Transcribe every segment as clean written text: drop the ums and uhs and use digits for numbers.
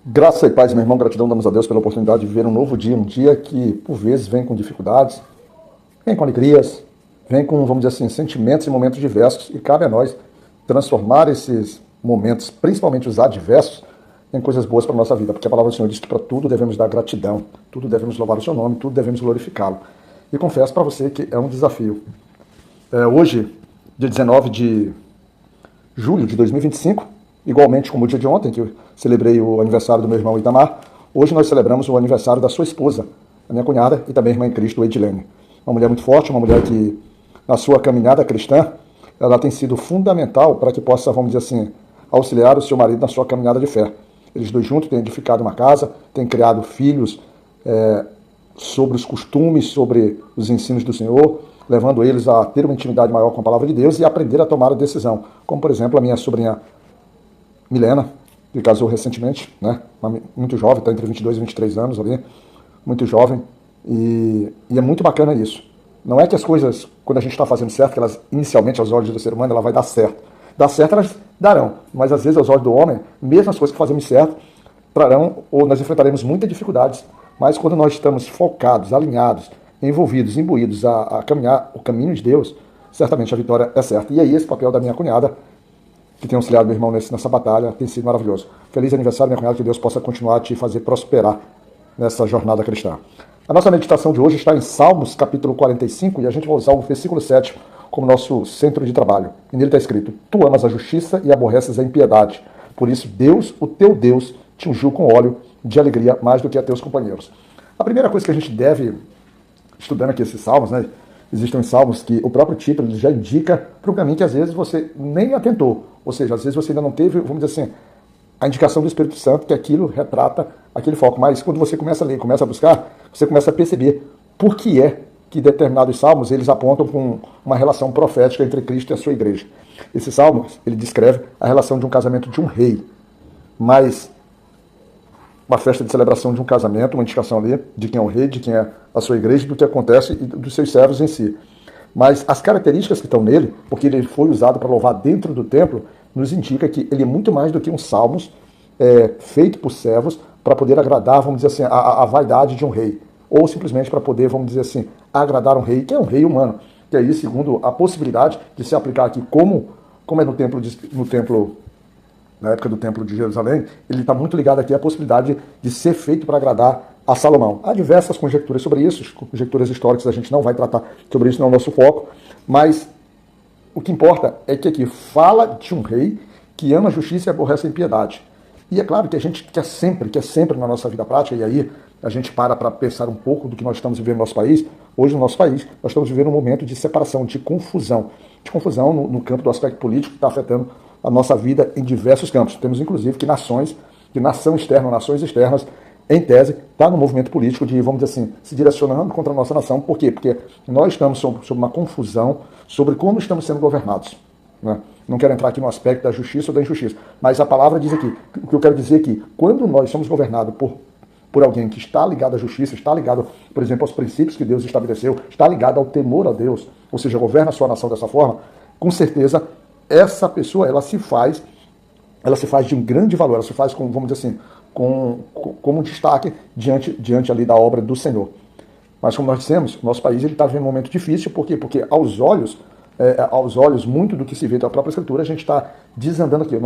Graça e paz, meu irmão, gratidão damos a Deus pela oportunidade de viver um novo dia, um dia que, por vezes, vem com dificuldades, vem com alegrias, vem com, vamos dizer assim, sentimentos e momentos diversos, e cabe a nós transformar esses momentos, principalmente os adversos, em coisas boas para a nossa vida, porque a palavra do Senhor diz que para tudo devemos dar gratidão, tudo devemos louvar o seu nome, tudo devemos glorificá-lo. E confesso para você que é um desafio. Hoje, dia 19 de julho de 2025, igualmente como o dia de ontem, que eu celebrei o aniversário do meu irmão Itamar, hoje nós celebramos o aniversário da sua esposa, a minha cunhada e também irmã em Cristo, Edilene. Uma mulher muito forte, uma mulher que, na sua caminhada cristã, ela tem sido fundamental para que possa, vamos dizer assim, auxiliar o seu marido na sua caminhada de fé. Eles dois juntos têm edificado uma casa, têm criado filhos sobre os costumes, sobre os ensinos do Senhor, levando eles a ter uma intimidade maior com a palavra de Deus e aprender a tomar a decisão. Como, por exemplo, a minha sobrinha Milena, que casou recentemente, né? Muito jovem, está entre 22 e 23 anos ali, muito jovem, e é muito bacana isso. Não é que as coisas, quando a gente está fazendo certo, que elas, inicialmente, aos olhos do ser humano, ela vai dar certo. Dar certo elas darão, mas às vezes, aos olhos do homem, mesmo as coisas que fazemos certo, trarão, ou nós enfrentaremos muitas dificuldades, mas quando nós estamos focados, alinhados, envolvidos, imbuídos a caminhar o caminho de Deus, certamente a vitória é certa. E aí esse papel da minha cunhada, que tem auxiliado meu irmão nessa batalha, tem sido maravilhoso. Feliz aniversário, minha cunhada, que Deus possa continuar a te fazer prosperar nessa jornada cristã. A nossa meditação de hoje está em Salmos, capítulo 45, e a gente vai usar o versículo 7 como nosso centro de trabalho. E nele está escrito: Tu amas a justiça e aborreces a impiedade. Por isso, Deus, o teu Deus, te ungiu com óleo de alegria mais do que a teus companheiros. A primeira coisa que a gente deve, estudando aqui esses salmos, né? Existem salmos que o próprio título já indica para o caminho que às vezes você nem atentou. Ou seja, às vezes você ainda não teve, vamos dizer assim, a indicação do Espírito Santo que aquilo retrata aquele foco. Mas quando você começa a ler, começa a buscar, você começa a perceber por que é que determinados salmos eles apontam com uma relação profética entre Cristo e a sua igreja. Esse salmo, ele descreve a relação de um casamento de um rei, mas uma festa de celebração de um casamento, uma indicação ali de quem é o rei, de quem é a sua igreja, do que acontece e dos seus servos em si. Mas as características que estão nele, porque ele foi usado para louvar dentro do templo, nos indica que ele é muito mais do que um salmos feito por servos para poder agradar, vamos dizer assim, a vaidade de um rei. Ou simplesmente para poder, vamos dizer assim, agradar um rei, que é um rei humano. Que aí, segundo a possibilidade de se aplicar aqui, como é no templo, na época do templo de Jerusalém, ele está muito ligado aqui à possibilidade de ser feito para agradar a Salomão. Há diversas conjecturas sobre isso, conjecturas históricas, a gente não vai tratar sobre isso, não é o nosso foco, mas o que importa é que aqui fala de um rei que ama a justiça e aborrece a impiedade. E é claro que a gente quer sempre na nossa vida prática, e aí a gente para pensar um pouco do que nós estamos vivendo no nosso país. Hoje, no nosso país, nós estamos vivendo um momento de separação, de confusão no campo do aspecto político que está afetando a nossa vida em diversos campos. Temos, inclusive, que nações externas, em tese, está no movimento político de, vamos dizer assim, se direcionando contra a nossa nação. Por quê? Porque nós estamos sob uma confusão sobre como estamos sendo governados. Né? Não quero entrar aqui no aspecto da justiça ou da injustiça, mas a palavra diz aqui, o que eu quero dizer aqui, quando nós somos governados por alguém que está ligado à justiça, está ligado, por exemplo, aos princípios que Deus estabeleceu, está ligado ao temor a Deus, ou seja, governa a sua nação dessa forma, com certeza, essa pessoa, ela se faz de um grande valor, ela se faz, com, vamos dizer assim, como um destaque diante ali da obra do Senhor. Mas como nós dissemos, o nosso país está vivendo um momento difícil, por quê? Porque aos olhos, muito do que se vê da própria Escritura, a gente está desandando aqui. Eu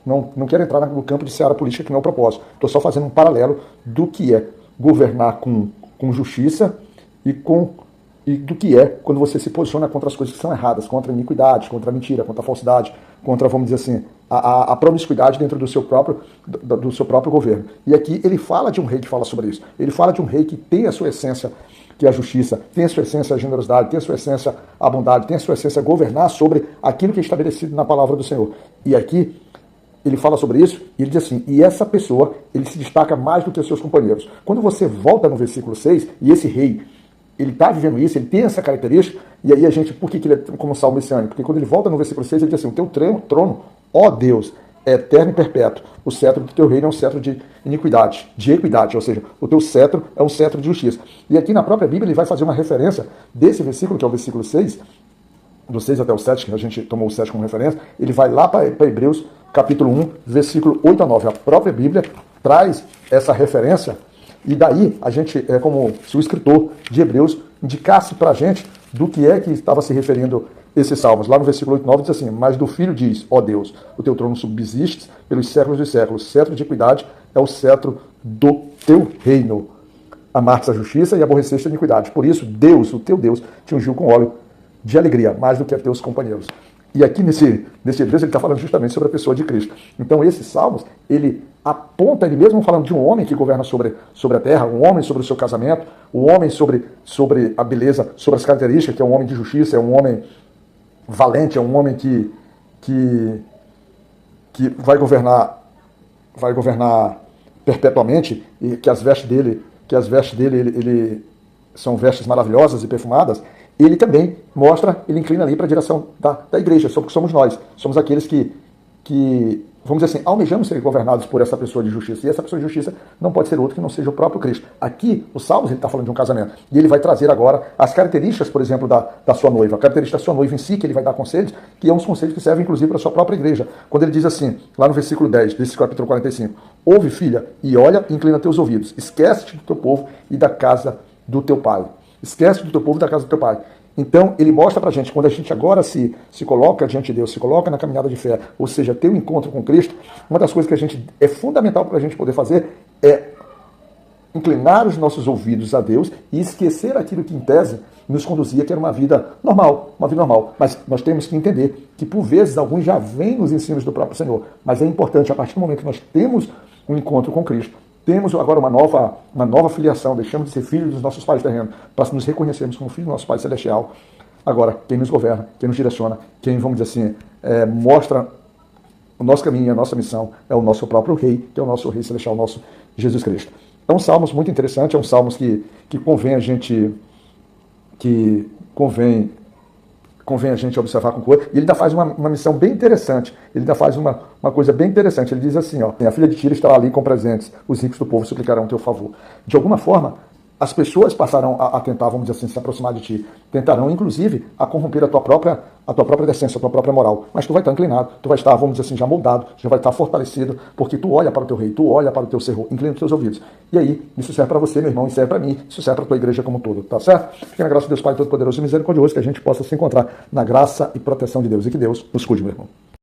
não quero entrar no campo de seara política, que não é o propósito. Estou só fazendo um paralelo do que é governar com justiça e do que é quando você se posiciona contra as coisas que são erradas, contra a iniquidade, contra a mentira, contra a falsidade, contra, vamos dizer assim, a promiscuidade dentro do seu próprio governo. E aqui ele fala de um rei que fala sobre isso. Ele fala de um rei que tem a sua essência, que é a justiça, tem a sua essência a generosidade, tem a sua essência a bondade, tem a sua essência a governar sobre aquilo que é estabelecido na palavra do Senhor. E aqui ele fala sobre isso e ele diz assim, e essa pessoa, ele se destaca mais do que os seus companheiros. Quando você volta no versículo 6, e esse rei, ele está vivendo isso, ele tem essa característica, e aí a gente, por que ele é como salmo messiânico? Porque quando ele volta no versículo 6, ele diz assim, o teu trono, ó Deus, é eterno e perpétuo. O cetro do teu reino é um cetro de iniquidade, de equidade, ou seja, o teu cetro é um cetro de justiça. E aqui na própria Bíblia ele vai fazer uma referência desse versículo, que é o versículo 6, do 6 até o 7, que a gente tomou o 7 como referência, ele vai lá para Hebreus, capítulo 1, versículo 8 a 9. A própria Bíblia traz essa referência, e daí a gente, é como se o escritor de Hebreus indicasse para a gente do que é que estava se referindo esses salmos. Lá no versículo 8 e 9 diz assim: mas do Filho diz, ó Deus, o teu trono subsiste pelos séculos dos séculos, cetro de equidade é o cetro do teu reino. Amaste a justiça e aborreceste a iniquidade. Por isso, Deus, o teu Deus, te ungiu com óleo de alegria, mais do que a teus companheiros. E aqui nesse Hebreus ele está falando justamente sobre a pessoa de Cristo. Então esses salmos, ele aponta, ele mesmo falando de um homem que governa sobre a terra, um homem sobre o seu casamento, um homem sobre a beleza, sobre as características, que é um homem de justiça, é um homem valente, é um homem que vai governar perpetuamente, e que as vestes dele ele são vestes maravilhosas e perfumadas. Ele também mostra, ele inclina ali para a direção da igreja, sobre o que somos nós. Somos aqueles que, vamos dizer assim, almejamos ser governados por essa pessoa de justiça. E essa pessoa de justiça não pode ser outro que não seja o próprio Cristo. Aqui, o Salmos, ele está falando de um casamento. E ele vai trazer agora as características, por exemplo, da sua noiva. A característica da sua noiva em si, que ele vai dar conselhos, que é uns conselhos que servem, inclusive, para a sua própria igreja. Quando ele diz assim, lá no versículo 10, desse capítulo 45, ouve, filha, e olha e inclina teus ouvidos. Esquece-te do teu povo e da casa do teu pai. Esquece do teu povo e da casa do teu pai. Então, ele mostra pra gente, quando a gente agora se coloca diante de Deus, se coloca na caminhada de fé, ou seja, ter um encontro com Cristo, uma das coisas que é fundamental para a gente poder fazer é inclinar os nossos ouvidos a Deus e esquecer aquilo que, em tese, nos conduzia, que era uma vida normal. Mas nós temos que entender que, por vezes, alguns já vêm nos ensinos do próprio Senhor. Mas é importante, a partir do momento que nós temos um encontro com Cristo, temos agora uma nova filiação, deixamos de ser filhos dos nossos pais terrenos, para nos reconhecermos como filhos do nosso Pai Celestial. Agora, quem nos governa, quem nos direciona, quem, vamos dizer assim, mostra o nosso caminho, a nossa missão, é o nosso próprio Rei, que é o nosso Rei Celestial, o nosso Jesus Cristo. É um Salmos muito interessante, é um Salmos que convém a gente observar com coisa. E ele ainda faz uma missão bem interessante. Ele ainda faz uma coisa bem interessante. Ele diz assim, ó: a filha de Tiro estará ali com presentes, os ricos do povo suplicarão o teu favor. De alguma forma, as pessoas passarão a tentar, vamos dizer assim, se aproximar de ti. Tentarão, inclusive, a corromper a tua própria decência, a tua própria moral. Mas tu vai estar inclinado, tu vai estar, vamos dizer assim, já moldado, já vai estar fortalecido, porque tu olha para o teu rei, tu olha para o teu Senhor, inclina os teus ouvidos. E aí, isso serve para você, meu irmão, isso serve para mim, isso serve para a tua igreja como um todo, tá certo? Fique na graça de Deus Pai Todo-Poderoso e Misericordioso, que a gente possa se encontrar na graça e proteção de Deus. E que Deus nos cuide, meu irmão.